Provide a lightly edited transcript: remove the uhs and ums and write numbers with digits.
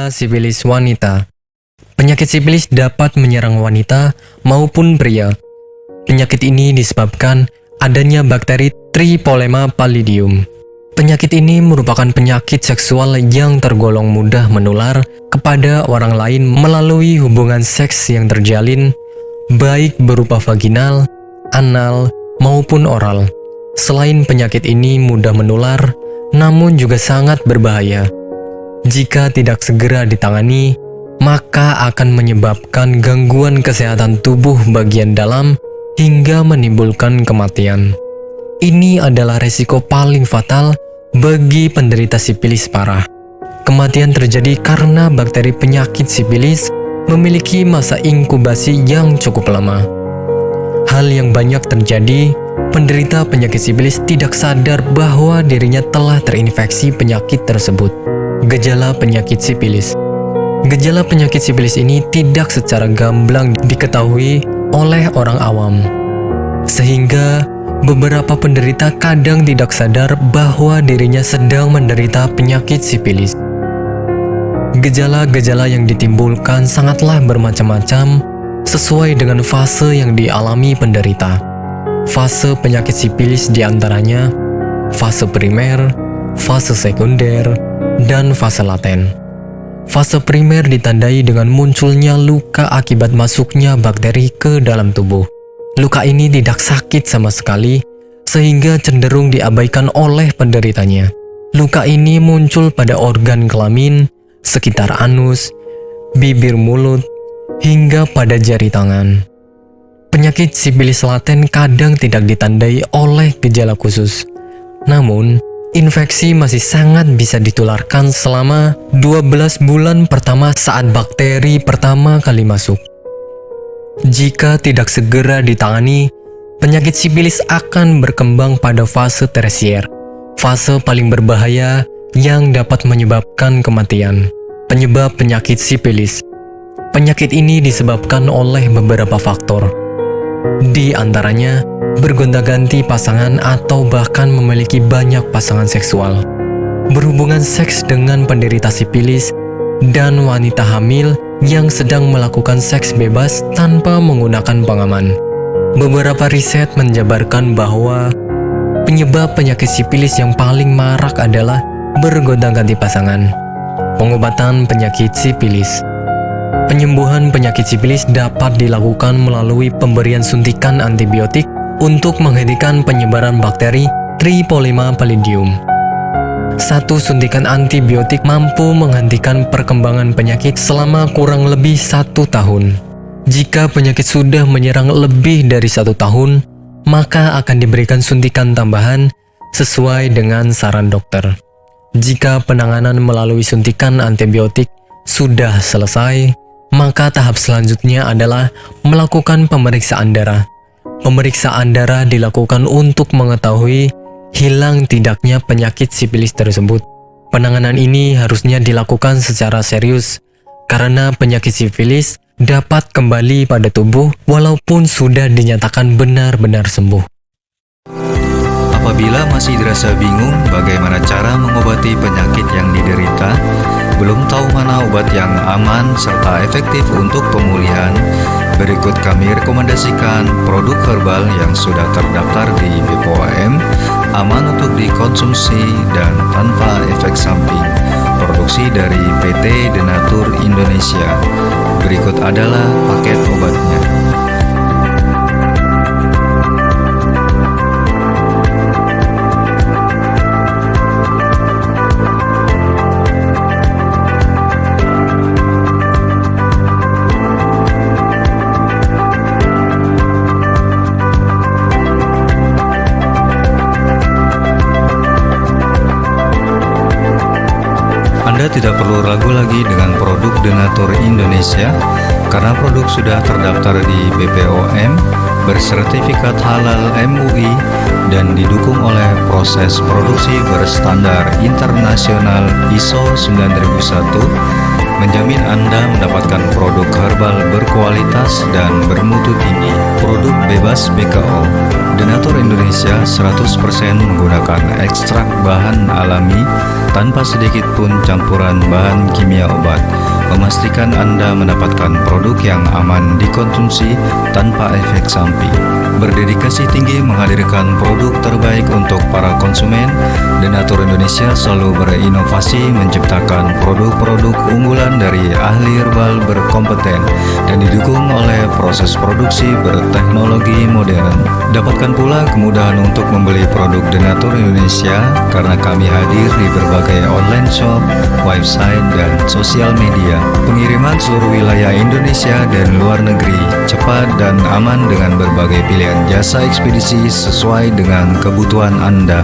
Gejala sifilis wanita. Penyakit sifilis dapat menyerang wanita maupun pria. Penyakit ini disebabkan adanya bakteri Tripolema pallidum. Penyakit ini merupakan penyakit seksual yang tergolong mudah menular kepada orang lain melalui hubungan seks yang terjalin, baik berupa vaginal, anal, maupun oral. Selain penyakit ini mudah menular, namun juga sangat berbahaya. Jika tidak segera ditangani, maka akan menyebabkan gangguan kesehatan tubuh bagian dalam hingga menimbulkan kematian. Ini adalah resiko paling fatal bagi penderita sifilis parah. Kematian terjadi karena bakteri penyakit sifilis memiliki masa inkubasi yang cukup lama. Hal yang banyak terjadi, penderita penyakit sifilis tidak sadar bahwa dirinya telah terinfeksi penyakit tersebut. Gejala penyakit sifilis. Gejala penyakit sifilis ini tidak secara gamblang diketahui oleh orang awam, sehingga beberapa penderita kadang tidak sadar bahwa dirinya sedang menderita penyakit sifilis. Gejala-gejala yang ditimbulkan sangatlah bermacam-macam sesuai dengan fase yang dialami penderita. Fase penyakit sifilis diantaranya fase primer, fase sekunder, dan fase laten. Fase primer ditandai dengan munculnya luka akibat masuknya bakteri ke dalam tubuh. Luka ini tidak sakit sama sekali, sehingga cenderung diabaikan oleh penderitanya. Luka ini muncul pada organ kelamin, sekitar anus, bibir mulut, hingga pada jari tangan. Penyakit sifilis laten kadang tidak ditandai oleh gejala khusus. Namun, infeksi masih sangat bisa ditularkan selama 12 bulan pertama saat bakteri pertama kali masuk. Jika tidak segera ditangani, penyakit sifilis akan berkembang pada fase tersier, fase paling berbahaya yang dapat menyebabkan kematian. Penyebab penyakit sifilis. Penyakit ini disebabkan oleh beberapa faktor. Di antaranya, bergonta-ganti pasangan atau bahkan memiliki banyak pasangan seksual, berhubungan seks dengan penderita sifilis, dan wanita hamil yang sedang melakukan seks bebas tanpa menggunakan pengaman. Beberapa riset menjabarkan bahwa penyebab penyakit sifilis yang paling marak adalah bergonta-ganti pasangan. Pengobatan penyakit sifilis. Penyembuhan penyakit sifilis dapat dilakukan melalui pemberian suntikan antibiotik untuk menghentikan penyebaran bakteri Tripolema pallidum. Satu suntikan antibiotik mampu menghentikan perkembangan penyakit selama kurang lebih 1 tahun. Jika penyakit sudah menyerang lebih dari 1 tahun, maka akan diberikan suntikan tambahan sesuai dengan saran dokter. Jika penanganan melalui suntikan antibiotik sudah selesai, maka tahap selanjutnya adalah melakukan pemeriksaan darah. Pemeriksaan darah dilakukan untuk mengetahui hilang tidaknya penyakit sifilis tersebut. Penanganan ini harusnya dilakukan secara serius, karena penyakit sifilis dapat kembali pada tubuh walaupun sudah dinyatakan benar-benar sembuh. Apabila masih dirasa bingung bagaimana cara mengobati penyakit yang diderita, belum tahu mana obat yang aman serta efektif untuk pemulihan, berikut kami rekomendasikan produk herbal yang sudah terdaftar di BPOM, aman untuk dikonsumsi dan tanpa efek samping. Produksi dari PT Denatur Indonesia. Berikut adalah paket obatnya. Anda tidak perlu ragu lagi dengan produk Denatur Indonesia karena produk sudah terdaftar di BPOM, bersertifikat halal MUI, dan didukung oleh proses produksi berstandar internasional ISO 9001, menjamin Anda mendapatkan produk herbal berkualitas dan bermutu tinggi. Produk bebas BKO Denatur Indonesia 100% menggunakan ekstrak bahan alami tanpa sedikit pun campuran bahan kimia obat, memastikan Anda mendapatkan produk yang aman dikonsumsi tanpa efek samping. Berdedikasi tinggi menghadirkan produk terbaik untuk para konsumen, Denatur Indonesia selalu berinovasi menciptakan produk-produk unggulan dari ahli herbal berkompeten dan didukung oleh proses produksi berteknologi modern. Dapatkan pula kemudahan untuk membeli produk Denatur Indonesia karena kami hadir di berbagai online shop, website, dan sosial media. Pengiriman seluruh wilayah Indonesia dan luar negeri cepat dan aman dengan berbagai pilihan jasa ekspedisi sesuai dengan kebutuhan Anda.